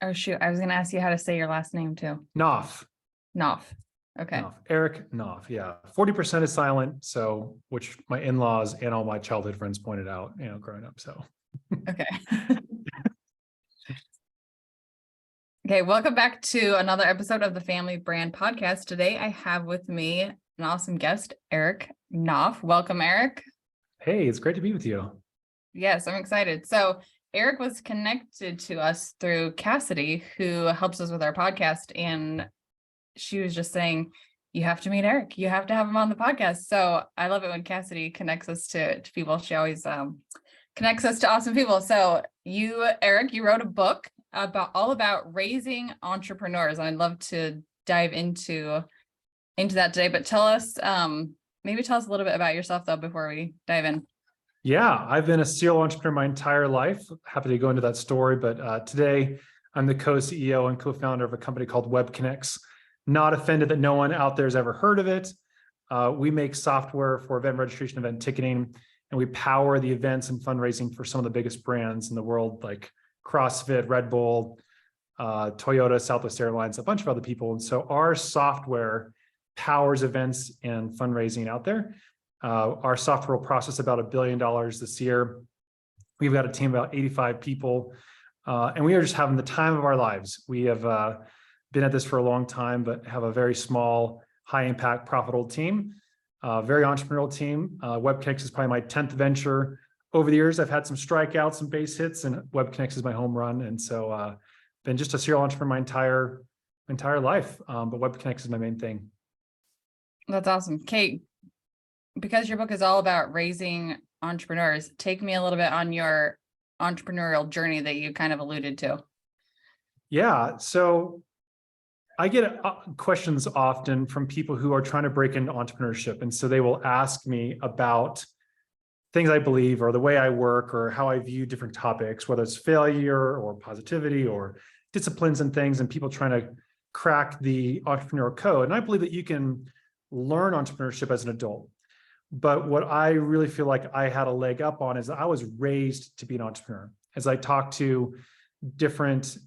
Oh, shoot. I was going to ask you how to say your last name too. Knopf. Knopf. Okay. Knopf. Eric Knopf. Yeah. 40% is silent. So, which my in-laws and all my childhood friends pointed out, growing up. So, okay. Okay. Welcome back to another episode of the Family Brand Podcast. Today, I have with me an awesome guest, Eric Knoff. Welcome, Eric. Hey, it's great to be with you. Yes, I'm excited. So, Eric was connected to us through Cassidy, who helps us with our podcast. And she was just saying, you have to meet Eric. You have to have him on the podcast. So I love it when Cassidy connects us to people. She always connects us to awesome people. So you, Eric, you wrote a book all about raising entrepreneurs. And I'd love to dive into that today. But maybe tell us a little bit about yourself, though, before we dive in. Yeah, I've been a serial entrepreneur my entire life. Happy to go into that story. But today, I'm the co-CEO and co-founder of a company called Webconnex. Not offended that no one out there has ever heard of it. We make software for event registration, event ticketing, and we power the events and fundraising for some of the biggest brands in the world, like CrossFit, Red Bull, Toyota, Southwest Airlines, a bunch of other people. And so our software powers events and fundraising out there. Our software will process about $1 billion this year. We've got a team of about 85 people, and we are just having the time of our lives. We have been at this for a long time, but have a very small, high-impact, profitable team, very entrepreneurial team. Webconnex is probably my 10th venture. Over the years, I've had some strikeouts, some base hits, and Webconnex is my home run. And so been just a serial entrepreneur my entire life, but Webconnex is my main thing. That's awesome. Kate, because your book is all about raising entrepreneurs, take me a little bit on your entrepreneurial journey that you kind of alluded to. Yeah. So I get questions often from people who are trying to break into entrepreneurship. And so they will ask me about things I believe or the way I work or how I view different topics, whether it's failure or positivity or disciplines and things, and people trying to crack the entrepreneurial code. And I believe that you can learn entrepreneurship as an adult. But what I really feel like I had a leg up on is I was raised to be an entrepreneur. As I talked to different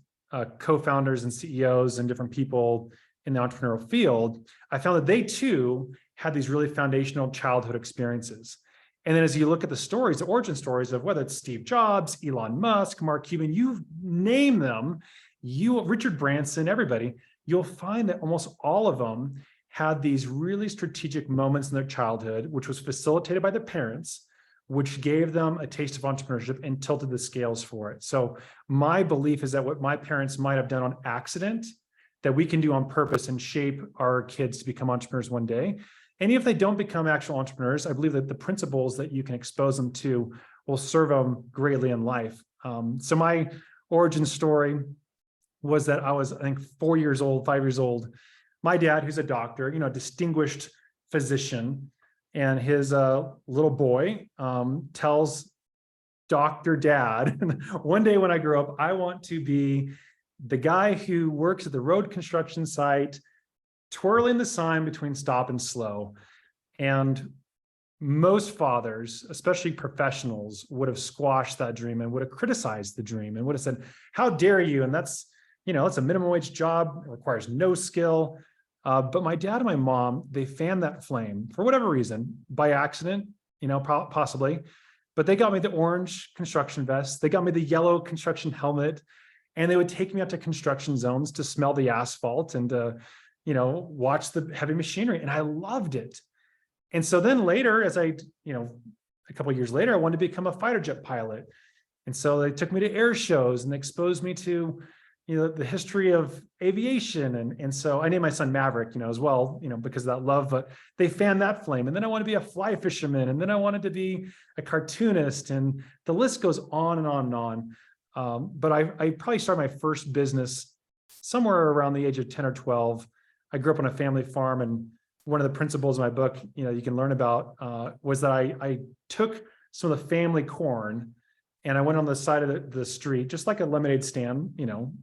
co-founders and CEOs and different people in the entrepreneurial field, I found that they too had these really foundational childhood experiences. And then as you look at the stories, the origin stories of whether it's Steve Jobs, Elon Musk, Mark Cuban, you name them, Richard Branson, everybody, you'll find that almost all of them had these really strategic moments in their childhood, which was facilitated by their parents, which gave them a taste of entrepreneurship and tilted the scales for it. So my belief is that what my parents might have done on accident, that we can do on purpose and shape our kids to become entrepreneurs one day. And if they don't become actual entrepreneurs, I believe that the principles that you can expose them to will serve them greatly in life. So my origin story was that I was, I think, 5 years old. My dad, who's a doctor, distinguished physician, and his little boy tells Dr. Dad, one day when I grow up, I want to be the guy who works at the road construction site, twirling the sign between stop and slow. And most fathers, especially professionals, would have squashed that dream and would have criticized the dream and would have said, how dare you? And that's a minimum wage job, it requires no skill. But my dad and my mom, they fanned that flame for whatever reason, by accident, possibly. But they got me the orange construction vest. They got me the yellow construction helmet. And they would take me out to construction zones to smell the asphalt and to, watch the heavy machinery. And I loved it. And so then later, as a couple of years later, I wanted to become a fighter jet pilot. And so they took me to air shows and exposed me to the history of aviation. And so I named my son Maverick, as well, because of that love, but they fanned that flame. And then I wanted to be a fly fisherman. And then I wanted to be a cartoonist, and the list goes on and on and on. But I probably started my first business somewhere around the age of 10 or 12. I grew up on a family farm, and one of the principles in my book, you can learn about, was that I took some of the family corn and I went on the side of the street, just like a lemonade stand,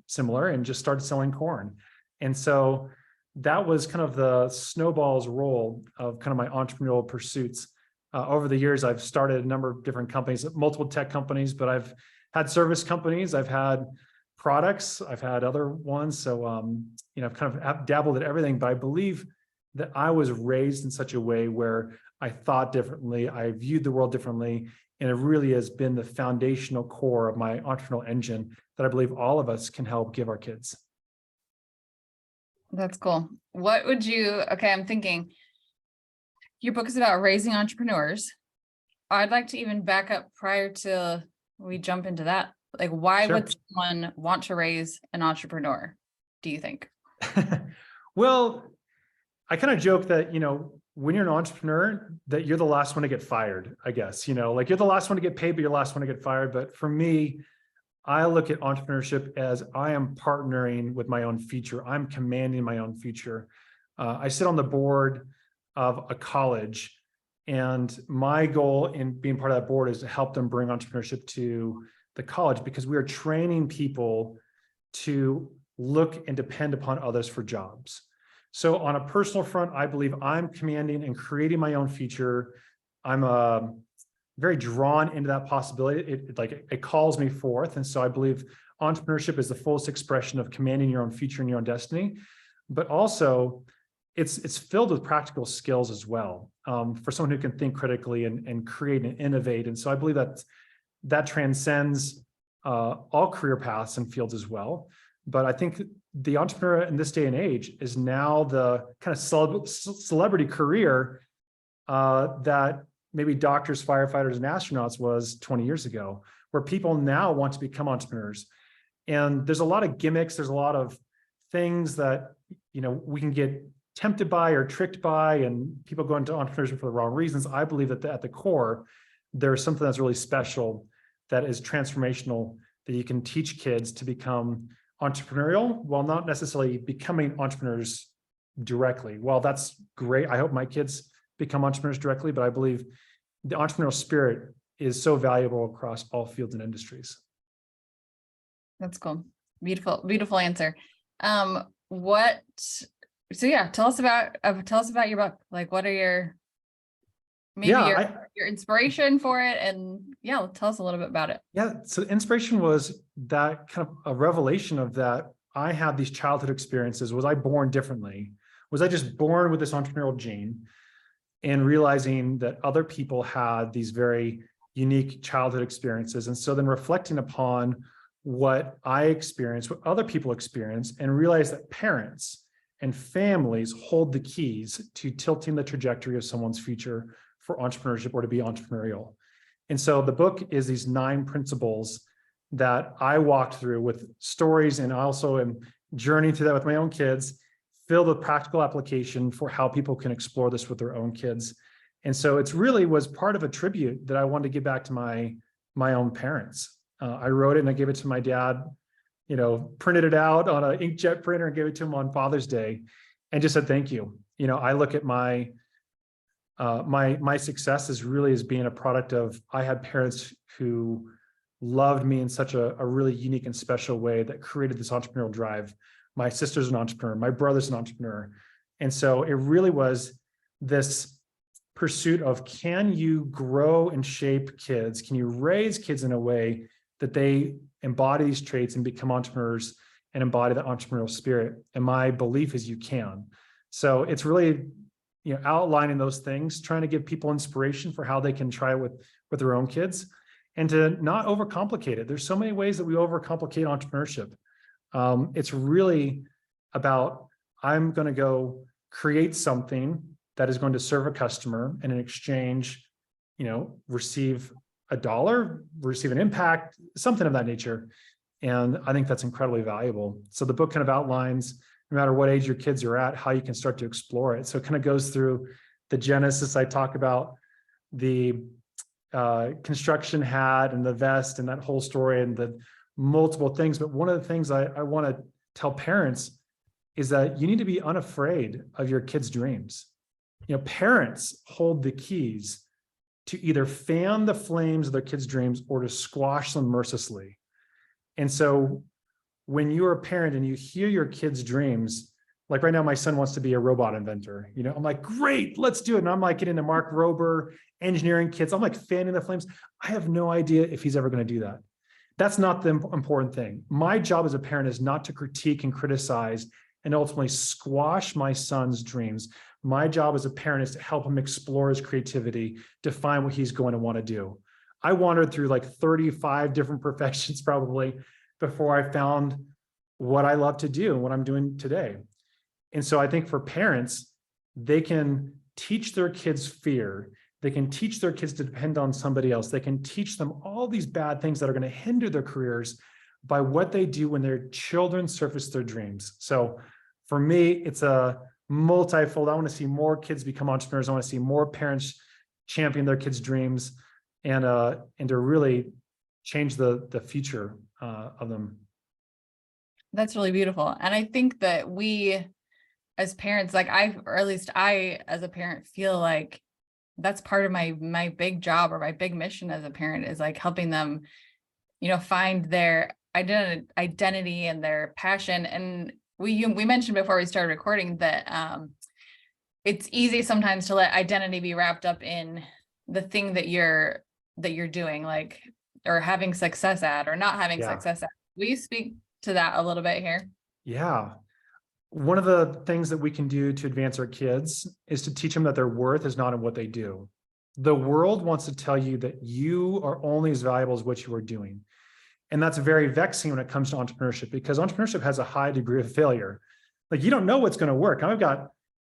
similar, and just started selling corn. And so that was kind of the snowball's roll of kind of my entrepreneurial pursuits. Over the years, I've started a number of different companies, multiple tech companies, but I've had service companies. I've had products. I've had other ones. So, I've kind of dabbled at everything, but I believe that I was raised in such a way where I thought differently. I viewed the world differently. And it really has been the foundational core of my entrepreneurial engine that I believe all of us can help give our kids. That's cool. I'm thinking your book is about raising entrepreneurs. I'd like to even back up prior to we jump into that. Like, why Sure. would someone want to raise an entrepreneur, do you think? Well, I kind of joke that, when you're an entrepreneur, that you're the last one to get fired, I guess, like you're the last one to get paid, but you're the last one to get fired. But for me, I look at entrepreneurship as I am partnering with my own future. I'm commanding my own future. I sit on the board of a college, and my goal in being part of that board is to help them bring entrepreneurship to the college, because we are training people to look and depend upon others for jobs. So on a personal front, I believe I'm commanding and creating my own future. I'm very drawn into that possibility. It calls me forth. And so I believe entrepreneurship is the fullest expression of commanding your own future and your own destiny, but also it's filled with practical skills as well, for someone who can think critically and create and innovate. And so I believe that transcends all career paths and fields as well. But I think the entrepreneur in this day and age is now the kind of celebrity career that maybe doctors, firefighters, and astronauts was 20 years ago, where people now want to become entrepreneurs. And there's a lot of gimmicks. There's a lot of things that, we can get tempted by or tricked by, and people go into entrepreneurship for the wrong reasons. I believe that at the core, there's something that's really special that is transformational, that you can teach kids to become entrepreneurial while not necessarily becoming entrepreneurs directly. Well, that's great. I hope my kids become entrepreneurs directly, but I believe the entrepreneurial spirit is so valuable across all fields and industries. That's cool. Beautiful, beautiful answer. Tell us about your book. Like, what are your inspiration for it? And tell us a little bit about it. Yeah. So the inspiration was that kind of a revelation of that. I had these childhood experiences. Was I born differently? Was I just born with this entrepreneurial gene? And realizing that other people had these very unique childhood experiences. And so then reflecting upon what I experienced, what other people experience, and realize that parents and families hold the keys to tilting the trajectory of someone's future for entrepreneurship or to be entrepreneurial. And so the book is these 9 principles that I walked through with stories, and I also am journeying through that with my own kids, filled with practical application for how people can explore this with their own kids. And so it's really was part of a tribute that I wanted to give back to my own parents. I wrote it and I gave it to my dad, printed it out on an inkjet printer and gave it to him on Father's Day and just said, thank you. I look at my success as really as being a product of, I had parents who loved me in such a really unique and special way that created this entrepreneurial drive. My sister's an entrepreneur, my brother's an entrepreneur. And so it really was this pursuit of, can you grow and shape kids? Can you raise kids in a way that they embody these traits and become entrepreneurs and embody the entrepreneurial spirit? And my belief is you can. So it's really, outlining those things, trying to give people inspiration for how they can try it with their own kids, and to not overcomplicate it. There's so many ways that we overcomplicate entrepreneurship. It's really about, I'm going to go create something that is going to serve a customer, and in exchange, receive $1, receive an impact, something of that nature. And I think that's incredibly valuable. So the book kind of outlines, no matter what age your kids are at, how you can start to explore it. So it kind of goes through the genesis. I talk about the construction hat and the vest and that whole story and the multiple things. But one of the things I want to tell parents is that you need to be unafraid of your kids' dreams. Parents hold the keys to either fan the flames of their kids' dreams or to squash them mercilessly. And so when you're a parent and you hear your kids' dreams, like right now, my son wants to be a robot inventor. I'm like, great, let's do it. And I'm like getting the Mark Rober engineering kits. I'm like fanning the flames. I have no idea if he's ever going to do that. That's not the important thing. My job as a parent is not to critique and criticize and ultimately squash my son's dreams. My job as a parent is to help him explore his creativity, define what he's going to want to do. I wandered through like 35 different professions probably before I found what I love to do and what I'm doing today. And so I think for parents, they can teach their kids fear. They can teach their kids to depend on somebody else. They can teach them all these bad things that are going to hinder their careers by what they do when their children surface their dreams. So for me, it's a multifold. I want to see more kids become entrepreneurs. I want to see more parents champion their kids' dreams and to really change the future of them. That's really beautiful. And I think that we as parents, like or at least I as a parent feel like that's part of my big job or my big mission as a parent is like helping them, find their identity and their passion. And we mentioned before we started recording that it's easy sometimes to let identity be wrapped up in the thing that you're doing, like, or having success at or not having success at. Will you speak to that a little bit here? Yeah. One of the things that we can do to advance our kids is to teach them that their worth is not in what they do. The world wants to tell you that you are only as valuable as what you are doing. And that's very vexing when it comes to entrepreneurship, because entrepreneurship has a high degree of failure. Like, you don't know what's going to work. I've got,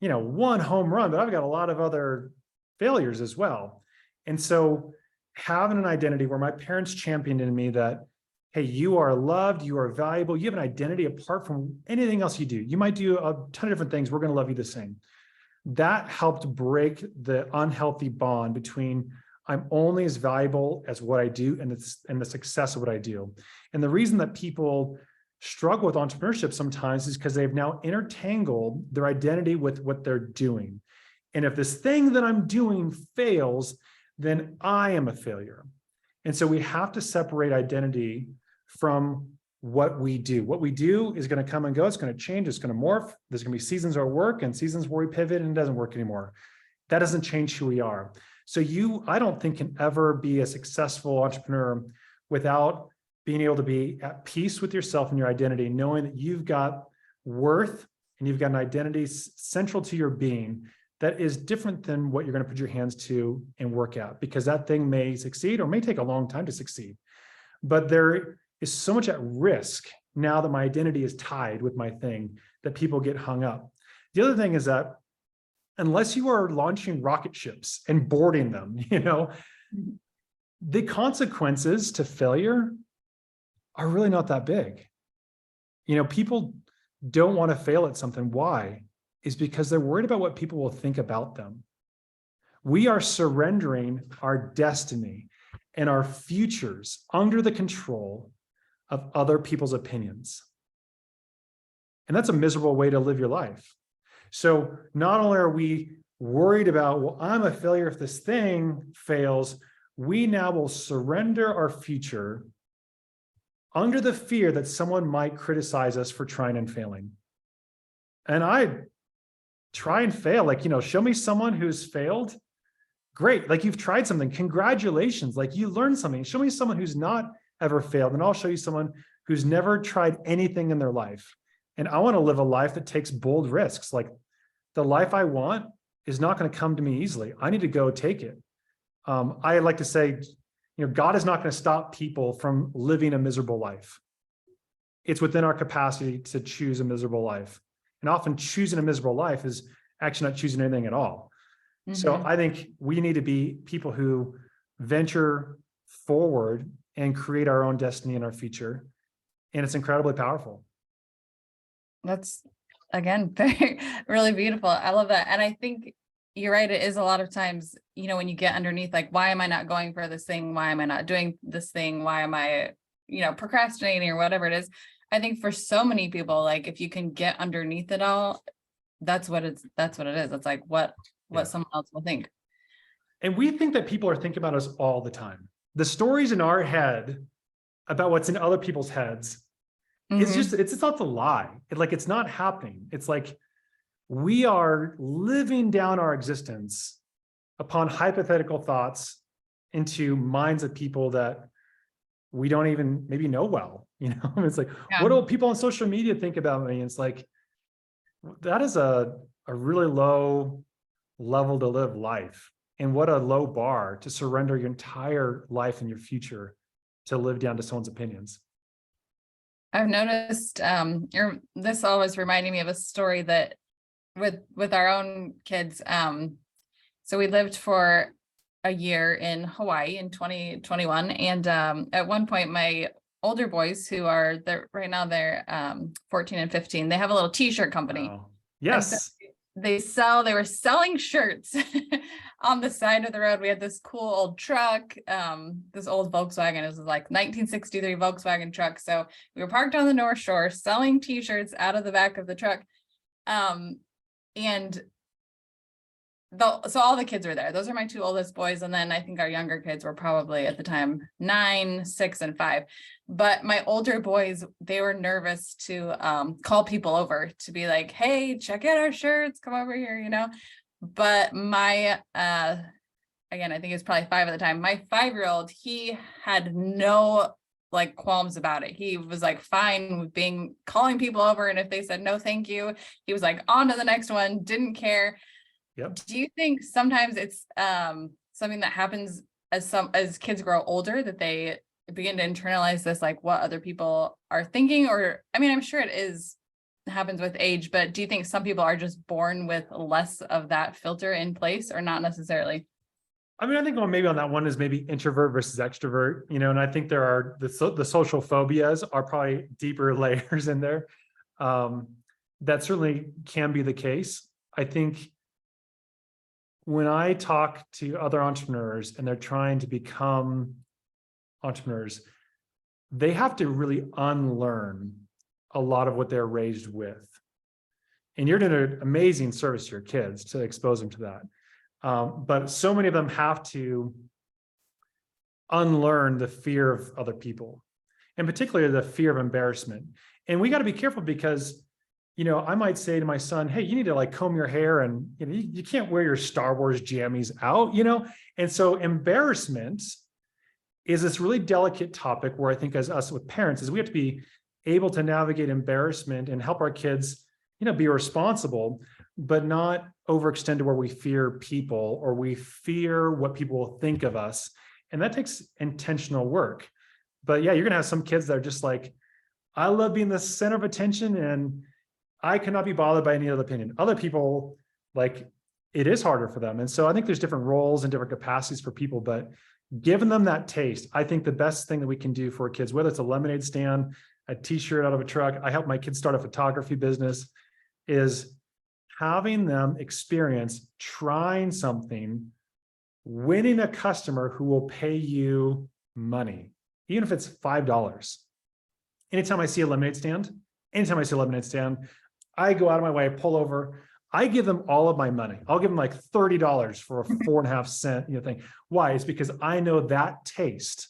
one home run, but I've got a lot of other failures as well. And so having an identity where my parents championed in me that, hey, you are loved, you are valuable, you have an identity apart from anything else you do. You might do a ton of different things. We're going to love you the same. That helped break the unhealthy bond between I'm only as valuable as what I do and the success of what I do. And the reason that people struggle with entrepreneurship sometimes is because they've now intertangled their identity with what they're doing. And if this thing that I'm doing fails, then I am a failure. And so we have to separate identity from what we do. What we do is going to come and go. It's going to change. It's going to morph. There's going to be seasons where it work and seasons where we pivot and it doesn't work anymore. That doesn't change who we are. So I don't think, can ever be a successful entrepreneur without being able to be at peace with yourself and your identity, knowing that you've got worth and you've got an identity central to your being that is different than what you're going to put your hands to and work at, because that thing may succeed or may take a long time to succeed. But there is so much at risk now that my identity is tied with my thing that people get hung up. The other thing is that unless you are launching rocket ships and boarding them, the consequences to failure are really not that big. People don't want to fail at something. Why? Is because they're worried about what people will think about them. We are surrendering our destiny and our futures under the control of other people's opinions. And that's a miserable way to live your life. So not only are we worried about, well, I'm a failure if this thing fails, we now will surrender our future under the fear that someone might criticize us for trying and failing. And I try and fail, show me someone who's failed. Great. Like, you've tried something. Congratulations. Like, you learned something. Show me someone who's not ever failed. And I'll show you someone who's never tried anything in their life. And I want to live a life that takes bold risks. Like, the life I want is not going to come to me easily. I need to go take it. I like to say, God is not going to stop people from living a miserable life. It's within our capacity to choose a miserable life. And often choosing a miserable life is actually not choosing anything at all. Mm-hmm. So I think we need to be people who venture forward and create our own destiny and our future. And it's incredibly powerful. That's, again, very, really beautiful. I love that. And I think you're right. It is a lot of times, when you get underneath, like, why am I not going for this thing? Why am I not doing this thing? Why am I, procrastinating or whatever it is? I think for so many people, like, if you can get underneath it all, that's what it is. It's like what someone else will think. And we think that people are thinking about us all the time. The stories in our head about what's in other people's heads, mm-hmm. it's not the lie. It's not happening. It's like we are living down our existence upon hypothetical thoughts into minds of people that we don't even maybe know well, it's like, Yeah. what do people on social media think about me? It's like, that is a really low level to live life. And what a low bar to surrender your entire life and your future to live down to someone's opinions. I've noticed this always reminding me of a story that with our own kids. So we lived for a year in Hawaii in 2021. And at one point, my older boys, who are right now they're 14 and 15, they have a little t-shirt company. Wow. Yes. And so they were selling shirts on the side of the road. We had this cool old truck, this old Volkswagen. It was like 1963 Volkswagen truck. So we were parked on the North Shore selling t-shirts out of the back of the truck. So all the kids were there. Those are my two oldest boys. And then I think our younger kids were probably at the time 9, 6, and 5. But my older boys, they were nervous to call people over to be like, hey, check out our shirts, come over here, But my, again, I think it's probably 5 at the time. My 5-year-old, he had no qualms about it. He was fine with calling people over. And if they said no, thank you, he was on to the next one, didn't care. Yep. Do you think sometimes it's something that happens as kids grow older, that they begin to internalize this, what other people are thinking? Or, I mean, I'm sure happens with age, but do you think some people are just born with less of that filter in place, or not necessarily? I mean, I think maybe on that one is maybe introvert versus extrovert, and I think there are the social phobias are probably deeper layers in there. That certainly can be the case. I think when I talk to other entrepreneurs and they're trying to become entrepreneurs, they have to really unlearn a lot of what they're raised with. And you're doing an amazing service to your kids to expose them to that. But so many of them have to unlearn the fear of other people, and particularly the fear of embarrassment. And we got to be careful because, I might say to my son, hey, you need to comb your hair, and you can't wear your Star Wars jammies out, And so embarrassment is this really delicate topic where I think as us with parents is we have to be able to navigate embarrassment and help our kids, be responsible, but not overextend to where we fear people or we fear what people will think of us. And that takes intentional work. But yeah, you're going to have some kids that are just I love being the center of attention and I cannot be bothered by any other opinion. Other people, it is harder for them. And so I think there's different roles and different capacities for people, but giving them that taste, I think the best thing that we can do for kids, whether it's a lemonade stand, a t-shirt out of a truck, I help my kids start a photography business, is having them experience trying something, winning a customer who will pay you money, even if it's $5. Anytime I see a lemonade stand, I go out of my way, pull over, I give them all of my money. I'll give them $30 for a 4.5 cent thing. Why? It's because I know that taste,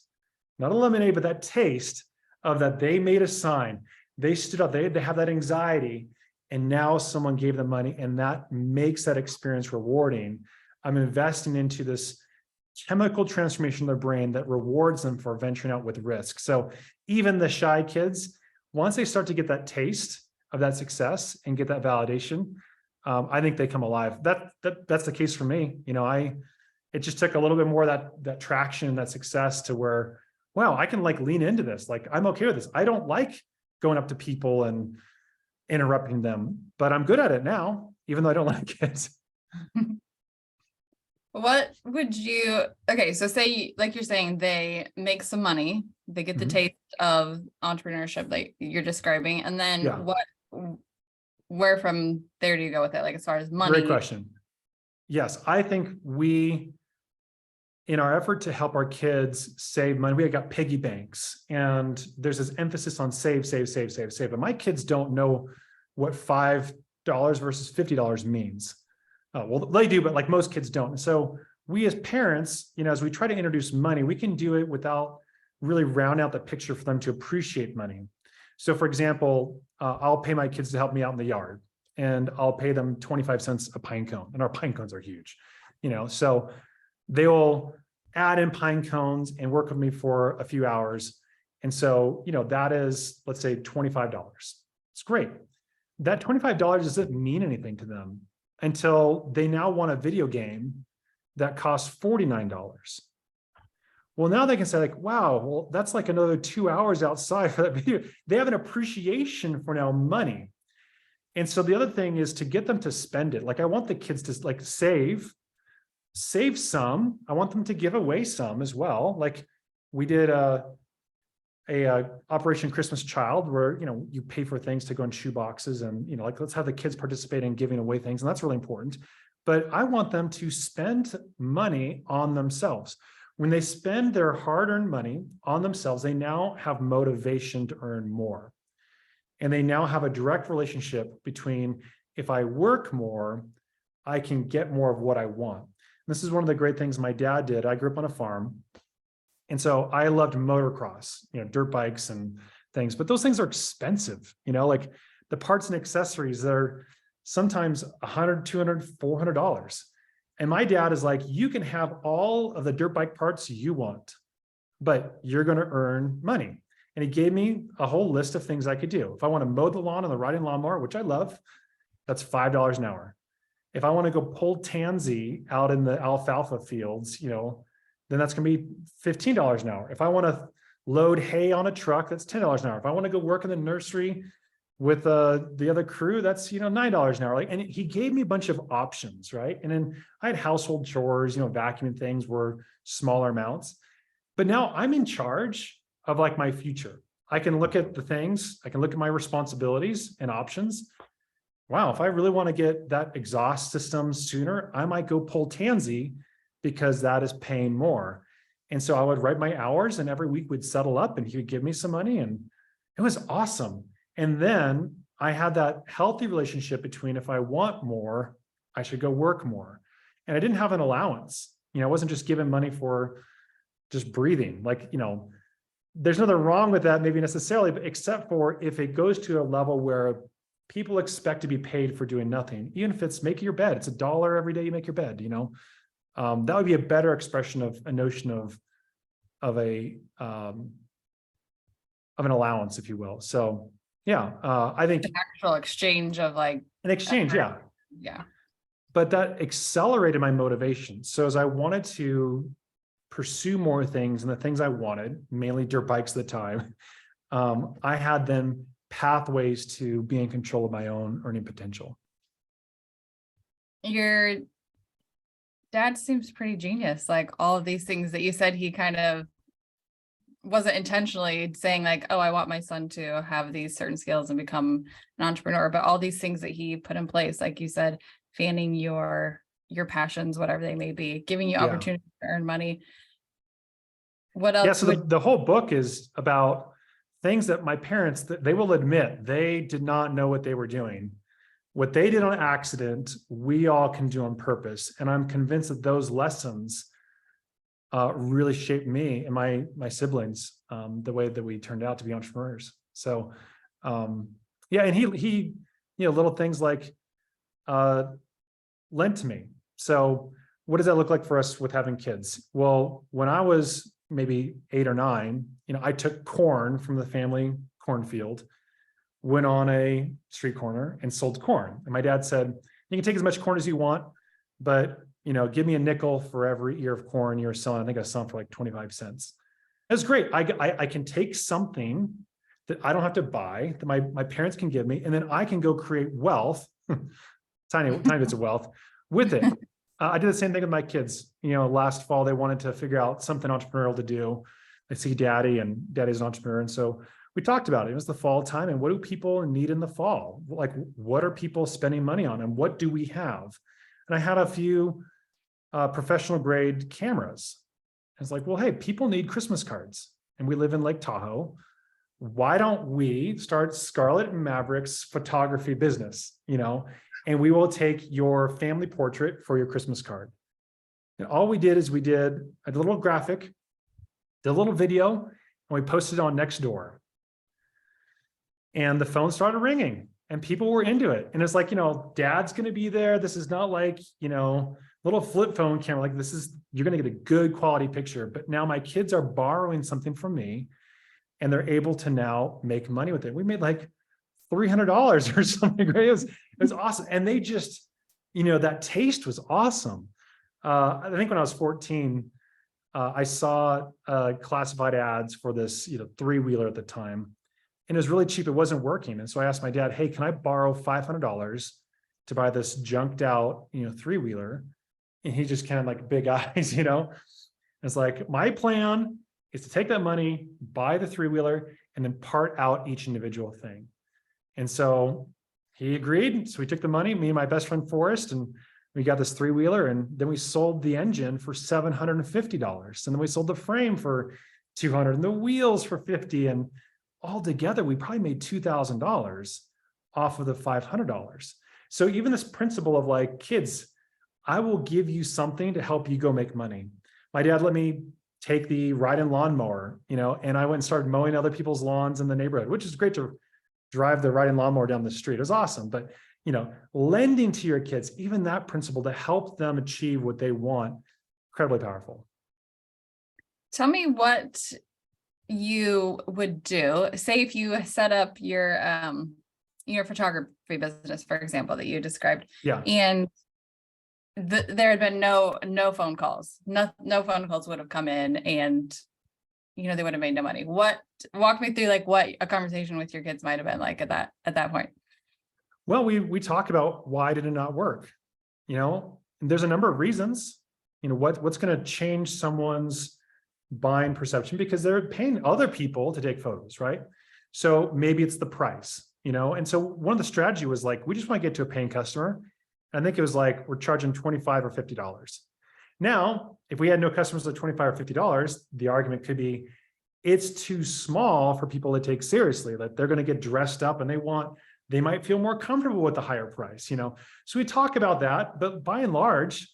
not a lemonade, but that taste of that they made a sign, they stood up, they have that anxiety, and now someone gave them money, and that makes that experience rewarding. I'm investing into this chemical transformation of their brain that rewards them for venturing out with risk. So even the shy kids, once they start to get that taste of that success and get that validation, I think they come alive. That's the case for me. It just took a little bit more of that traction, that success to where, wow, I can lean into this. I'm okay with this. I don't like going up to people and interrupting them, but I'm good at it now, even though I don't like it. What would okay, so say, you're saying, they make some money, they get the taste of entrepreneurship like you're describing, and then where from there do you go with it? As far as money? Great question. Yes, I think we, in our effort to help our kids save money, we got piggy banks, and there's this emphasis on save. But my kids don't know what $5 versus $50 means. Well, they do, but most kids don't. So we as parents, as we try to introduce money, we can do it without really round out the picture for them to appreciate money. So for example, I'll pay my kids to help me out in the yard, and I'll pay them 25 cents a pine cone, and our pine cones are huge, so they will add in pine cones and work with me for a few hours. And so, that is, let's say $25. It's great. That $25 doesn't mean anything to them until they now want a video game that costs $49. Well, now they can say like, wow, well, that's like another 2 hours outside for that video. They have an appreciation for now money. And so the other thing is to get them to spend it. Like I want the kids to like save some. I want them to give away some as well. Like we did a Operation Christmas Child where, you pay for things to go in shoe boxes and, like let's have the kids participate in giving away things. And that's really important. But I want them to spend money on themselves. When they spend their hard-earned money on themselves, they now have motivation to earn more. And they now have a direct relationship between if I work more, I can get more of what I want. And this is one of the great things my dad did. I grew up on a farm. And so I loved motocross, dirt bikes and things, but those things are expensive, like the parts and accessories, they're sometimes $100, $200, $400. And my dad is like, you can have all of the dirt bike parts you want, but you're going to earn money. And he gave me a whole list of things I could do. If I want to mow the lawn on the riding lawnmower, which I love, that's $5 an hour. If I want to go pull tansy out in the alfalfa fields, then that's going to be $15 an hour. If I want to load hay on a truck, that's $10 an hour. If I want to go work in the nursery with the other crew, that's $9 an hour. Like, and he gave me a bunch of options, right? And then I had household chores, vacuuming things were smaller amounts. But now I'm in charge of like my future. I can look at the things, I can look at my responsibilities and options. Wow, if I really want to get that exhaust system sooner, I might go pull tansy because that is paying more. And so I would write my hours and every week would settle up and he would give me some money and it was awesome. And then I had that healthy relationship between if I want more, I should go work more. And I didn't have an allowance. I wasn't just given money for just breathing. Like, there's nothing wrong with that maybe necessarily, but except for if it goes to a level where people expect to be paid for doing nothing, even if it's making your bed, it's $1 every day you make your bed, that would be a better expression of a notion of an allowance, if you will. So yeah, I think an actual exchange of like an exchange. Yeah. Yeah. But that accelerated my motivation. So as I wanted to pursue more things and the things I wanted, mainly dirt bikes at the time, I had then pathways to be in control of my own earning potential. Your dad seems pretty genius. Like all of these things that you said, he kind of wasn't intentionally saying like, oh, I want my son to have these certain skills and become an entrepreneur, but all these things that he put in place, like you said, fanning your passions, whatever they may be, giving you opportunity to earn money. What else? Yeah, so the whole book is about things that my parents, they will admit they did not know what they were doing. What they did on accident, we all can do on purpose. And I'm convinced that those lessons really shaped me and my siblings, the way that we turned out to be entrepreneurs. So, yeah, and he, little things like lent to me. So what does that look like for us with having kids? Well, when I was maybe 8 or 9, I took corn from the family cornfield, went on a street corner and sold corn. And my dad said, you can take as much corn as you want, but give me a nickel for every ear of corn you're selling. I think I was selling for like 25 cents. That's great. I can take something that I don't have to buy, that my parents can give me, and then I can go create wealth, tiny bits of wealth with it. I did the same thing with my kids. Last fall, they wanted to figure out something entrepreneurial to do. They see daddy and daddy's an entrepreneur. And so we talked about it. It was the fall time. And what do people need in the fall? Like, what are people spending money on and what do we have? And I had a few professional grade cameras. It's like, well, hey, people need Christmas cards and we live in Lake Tahoe. Why don't we start Scarlet and Maverick's photography business, and we will take your family portrait for your Christmas card. And all we did is we did a little graphic, did a little video, and we posted it on Nextdoor. And the phone started ringing and people were into it. And it's like, dad's going to be there. This is not like, little flip phone camera. Like you're going to get a good quality picture. But now my kids are borrowing something from me. and they're able to now make money with it. We made like $300 or something. Right? It was awesome. And they just, that taste was awesome. I think when I was 14, I saw classified ads for this, 3-wheeler at the time, and it was really cheap. It wasn't working. And so I asked my dad, hey, can I borrow $500 to buy this junked out, 3-wheeler? And he just kind of like big eyes, It's like, my plan is to take that money, buy the 3-wheeler, and then part out each individual thing. And so he agreed. So we took the money, me and my best friend Forrest, and we got this 3-wheeler, and then we sold the engine for $750. And then we sold the frame for $200 and the wheels for $50. And all together, we probably made $2,000 off of the $500. So even this principle of like, kids, I will give you something to help you go make money. My dad let me take the ride-in lawnmower, and I went and started mowing other people's lawns in the neighborhood, which is great to drive the ride-in lawnmower down the street. It was awesome. But, lending to your kids, even that principle to help them achieve what they want, incredibly powerful. Tell me what you would do. Say if you set up your photography business, for example, that you described. Yeah. And there had been no phone calls. No phone calls would have come in, and they would have made no money. Walk me through like what a conversation with your kids might have been like at that point. Well, we talk about why did it not work? And there's a number of reasons. What's going to change someone's buying perception, because they're paying other people to take photos, right? So maybe it's the price, and so one of the strategy was like, we just want to get to a paying customer. I think it was like, we're charging $25 or $50. Now, if we had no customers at $25 or $50, the argument could be, it's too small for people to take seriously, that they're going to get dressed up and they might feel more comfortable with the higher price, So we talk about that, but by and large,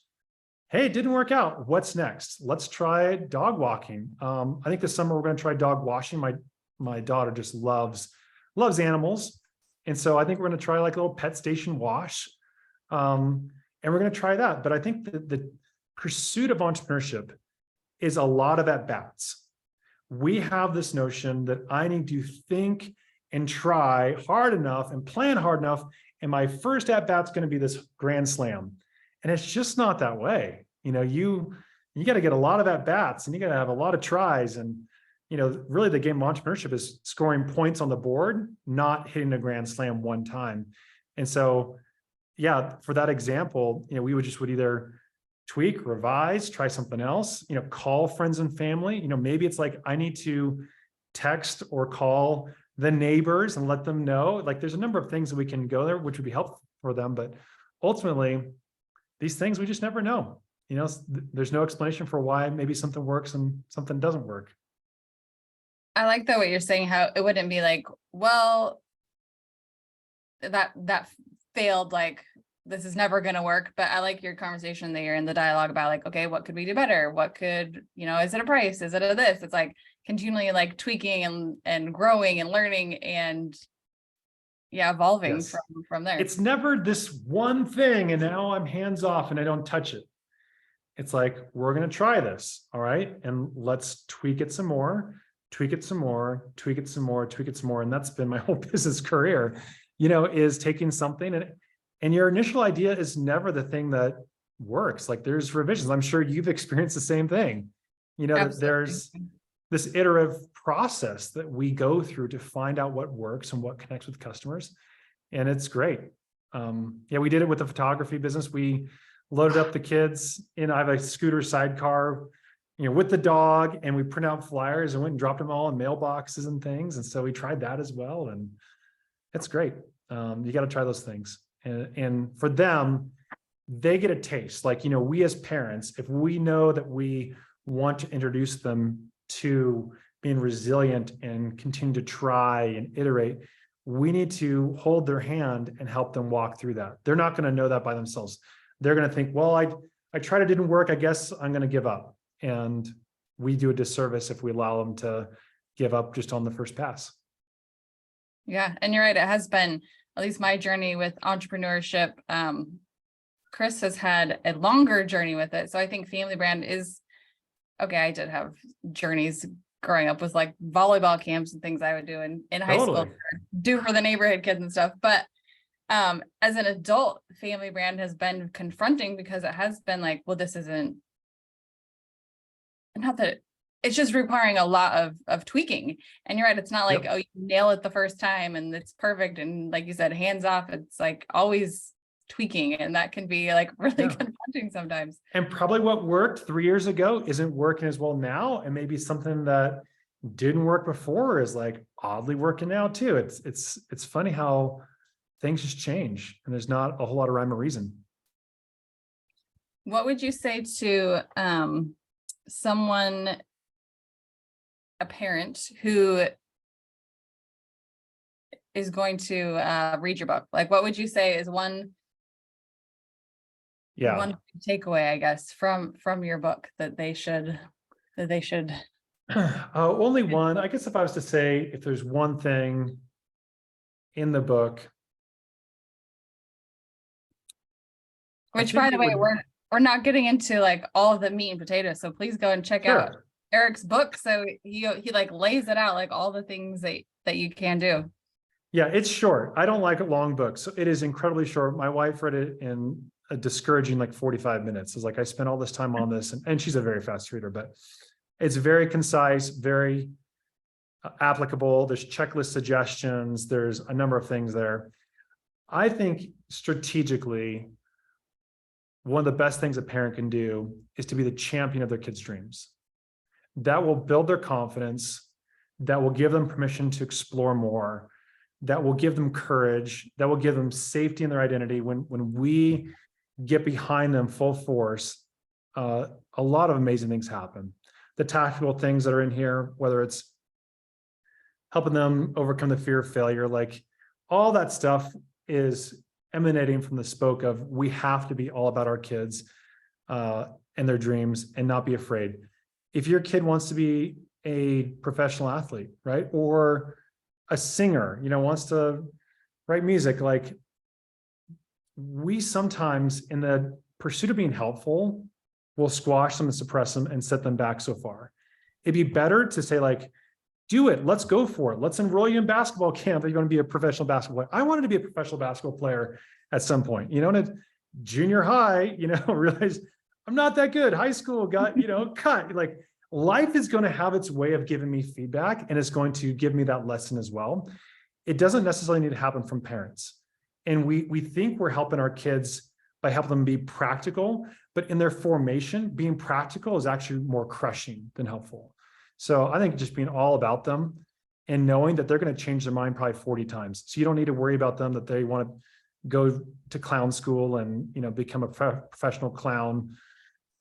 hey, it didn't work out. What's next? Let's try dog walking. I think this summer we're going to try dog washing. My daughter just loves animals. And so I think we're going to try like a little pet station wash. And we're going to try that. But I think the pursuit of entrepreneurship is a lot of at-bats. We have this notion that I need to think and try hard enough and plan hard enough, and my first at-bat's going to be this grand slam. And it's just not that way. You got to get a lot of at-bats, and you got to have a lot of tries. And, really the game of entrepreneurship is scoring points on the board, not hitting a grand slam one time. And so, yeah, for that example, we would either tweak, revise, try something else, call friends and family. Maybe it's like, I need to text or call the neighbors and let them know. Like, there's a number of things that we can go there, which would be helpful for them. But ultimately, these things we just never know. There's no explanation for why maybe something works and something doesn't work. I like the way you're saying how it wouldn't be like, well, that failed, like this is never going to work. But I like your conversation there and the dialogue about like, okay, what could we do better? What could, is it a price? Is it a this? It's like continually like tweaking and growing and learning and evolving Yes. from there. It's never this one thing and now I'm hands off and I don't touch it. It's like, we're going to try this. All right. And let's tweak it some more, tweak it some more, tweak it some more, tweak it some more. And that's been my whole business career, is taking something and your initial idea is never the thing that works. Like, there's revisions. I'm sure you've experienced the same thing, that there's this iterative process that we go through to find out what works and what connects with customers. And it's great. We did it with the photography business. We loaded up the kids I have a scooter sidecar, with the dog, and we print out flyers and went and dropped them all in mailboxes and things. And so we tried that as well. And it's great. You got to try those things. And for them, they get a taste. Like, we as parents, if we know that we want to introduce them to being resilient and continue to try and iterate, we need to hold their hand and help them walk through that. They're not going to know that by themselves. They're going to think, well, I tried, it didn't work. I guess I'm going to give up. And we do a disservice if we allow them to give up just on the first pass. Yeah. And you're right. It has been, at least my journey with entrepreneurship. Chris has had a longer journey with it. So I think Family Brand is, okay, I did have journeys growing up was like volleyball camps and things I would do in high school, do for the neighborhood kids and stuff. But as an adult, family brand has been confronting because it has been like, well, this isn't, not that it's just requiring a lot of tweaking. And you're right, it's not like, oh, you nail it the first time and it's perfect. And like you said, hands off, it's like always tweaking, and that can be like really confronting sometimes. And probably what worked 3 years ago isn't working as well now, and maybe something that didn't work before is like oddly working now too. It's funny how things just change, and there's not a whole lot of rhyme or reason. What would you say to someone, a parent who is going to read your book? Like, what would you say is one takeaway, I guess, from your book that they should only one. I guess if I was to say, if there's one thing in the book, which by the way, we're not getting into like all of the meat and potatoes, so please go and check out Eric's book. So he like lays it out, like all the things that you can do. Yeah, it's short. I don't like long books. So it is incredibly short. My wife read it in a discouraging like 45 minutes. It's like, I spent all this time on this, and she's a very fast reader, but it's very concise, very applicable. There's checklist suggestions. There's a number of things there. I think strategically, one of the best things a parent can do is to be the champion of their kids' dreams. That will build their confidence, that will give them permission to explore more, that will give them courage, that will give them safety in their identity. When we get behind them full force, a lot of amazing things happen. The tactical things that are in here, whether it's helping them overcome the fear of failure, like all that stuff is emanating from the spoke of, we have to be all about our kids and their dreams and not be afraid. If your kid wants to be a professional athlete, right? Or a singer, wants to write music, like, we sometimes in the pursuit of being helpful will squash them and suppress them and set them back so far. It'd be better to say, like, do it. Let's go for it. Let's enroll you in basketball camp if you want to be a professional basketball player. I wanted to be a professional basketball player at some point, in junior high, realized I'm not that good. High school got, cut. Like, life is going to have its way of giving me feedback, and it's going to give me that lesson as well. It doesn't necessarily need to happen from parents. And we think we're helping our kids by helping them be practical, but in their formation, being practical is actually more crushing than helpful. So I think just being all about them and knowing that they're going to change their mind probably 40 times. So you don't need to worry about them that they want to go to clown school and, become a professional clown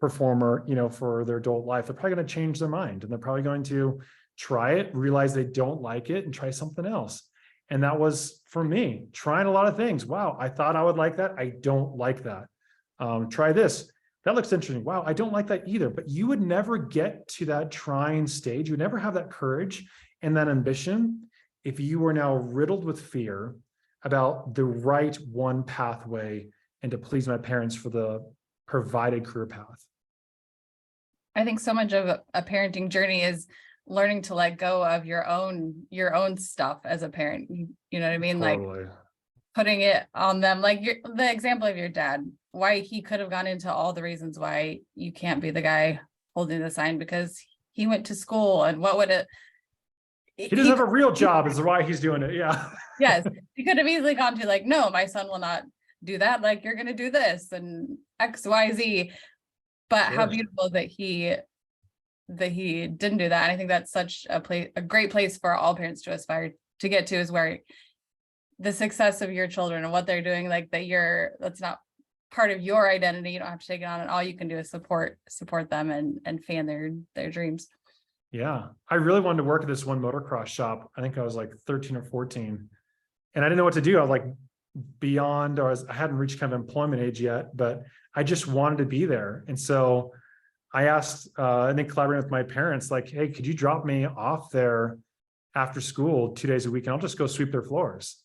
performer, for their adult life. They're probably going to change their mind, and they're probably going to try it, realize they don't like it, and try something else. And that was for me, trying a lot of things. Wow, I thought I would like that. I don't like that. Try this. That looks interesting. Wow, I don't like that either. But you would never get to that trying stage. You would never have that courage and that ambition if you were now riddled with fear about the right one pathway and to please my parents for the provided career path. I think so much of a parenting journey is learning to let go of your own stuff as a parent. You know what I mean? Totally. Like putting it on them, like the example of your dad, why he could have gone into all the reasons why you can't be the guy holding the sign because he went to school, and what would it, he doesn't have a real job is why he's doing it. Yeah. Yes. He could have easily gone to like, no, my son will not do that. Like, you're going to do this and X, Y, Z. But how beautiful that he didn't do that. And I think that's such a great place for all parents to aspire to get to, is where the success of your children and what they're doing, like that's not part of your identity. You don't have to take it on, and all you can do is support them and fan their dreams. Yeah. I really wanted to work at this one motocross shop. I think I was like 13 or 14, and I didn't know what to do. I was like beyond, I hadn't reached kind of employment age yet, but I just wanted to be there. And so I asked, and then collaborating with my parents, like, hey, could you drop me off there after school 2 days a week, and I'll just go sweep their floors.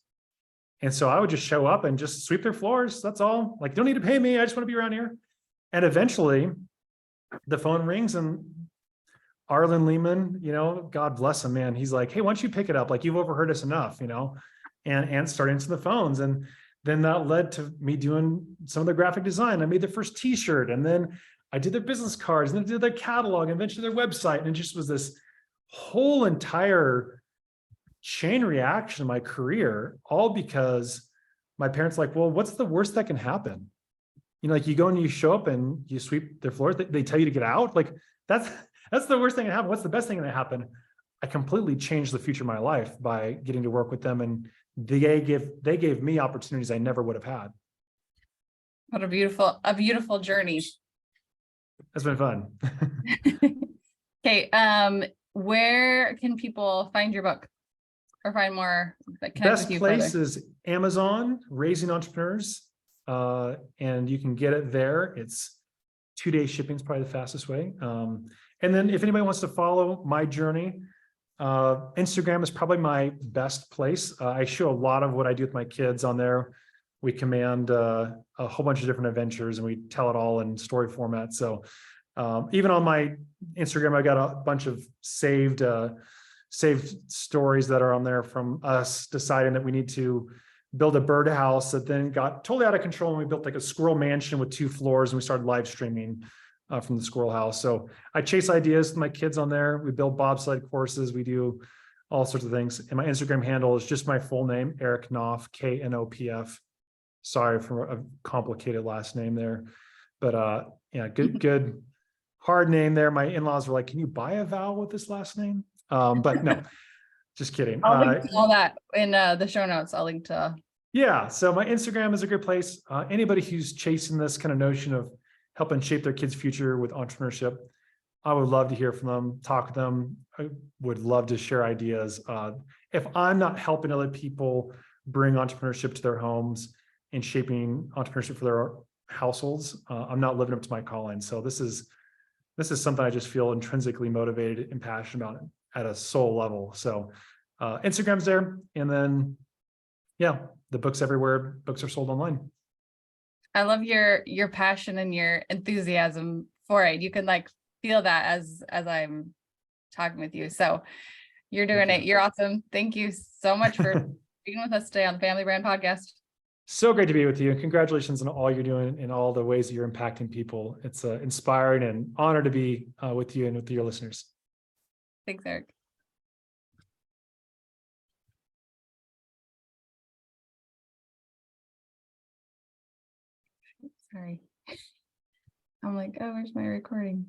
And so I would just show up and just sweep their floors. That's all. Like, don't need to pay me. I just want to be around here. And eventually the phone rings, and Arlen Lehman, God bless him, man. He's like, hey, why don't you pick it up? Like, you've overheard us enough, and start answering the phones. And then that led to me doing some of the graphic design. I made the first t-shirt, and then I did their business cards, and then did their catalog, and eventually their website. And it just was this whole entire chain reaction in my career, all because my parents like, well, what's the worst that can happen? Like, you go and you show up and you sweep their floors, they tell you to get out. Like, that's the worst thing that happen. What's the best thing that happen? I completely changed the future of my life by getting to work with them, and they gave me opportunities I never would have had. What a beautiful journey. It's been fun. Okay. Where can people find your book or find more that connect Best with you place further? is Amazon, Raising Entrepreneurs. And you can get it there. It's 2-day shipping is probably the fastest way. And then if anybody wants to follow my journey, Instagram is probably my best place. I show a lot of what I do with my kids on there. We command a whole bunch of different adventures, and we tell it all in story format. So even on my Instagram, I got a bunch of saved stories that are on there from us deciding that we need to build a birdhouse that then got totally out of control. And we built like a squirrel mansion with 2 floors, and we started live streaming from the squirrel house. So I chase ideas with my kids on there. We build bobsled courses. We do all sorts of things. And my Instagram handle is just my full name, Eric Knopf, Knopf. Sorry for a complicated last name there, but yeah, good hard name there. My in-laws were like, can you buy a vowel with this last name? But no, just kidding. I'll link to all that in the show notes. I'll link to. Yeah. So my Instagram is a good place. Anybody who's chasing this kind of notion of helping shape their kids' future with entrepreneurship, I would love to hear from them, talk with them. I would love to share ideas. If I'm not helping other people bring entrepreneurship to their homes and shaping entrepreneurship for their households, I'm not living up to my calling. So this is something I just feel intrinsically motivated and passionate about at a soul level. So Instagram's there. And then, yeah, the book's everywhere. Books are sold online. I love your passion and your enthusiasm for it. You can like feel that as I'm talking with you. So you're doing it. You're awesome. Thank you so much for being with us today on the Family Brand Podcast. So great to be with you. And congratulations on all you're doing and all the ways that you're impacting people. It's inspiring and honor to be with you and with your listeners. Thanks, Eric. Sorry. I'm like, oh, where's my recording?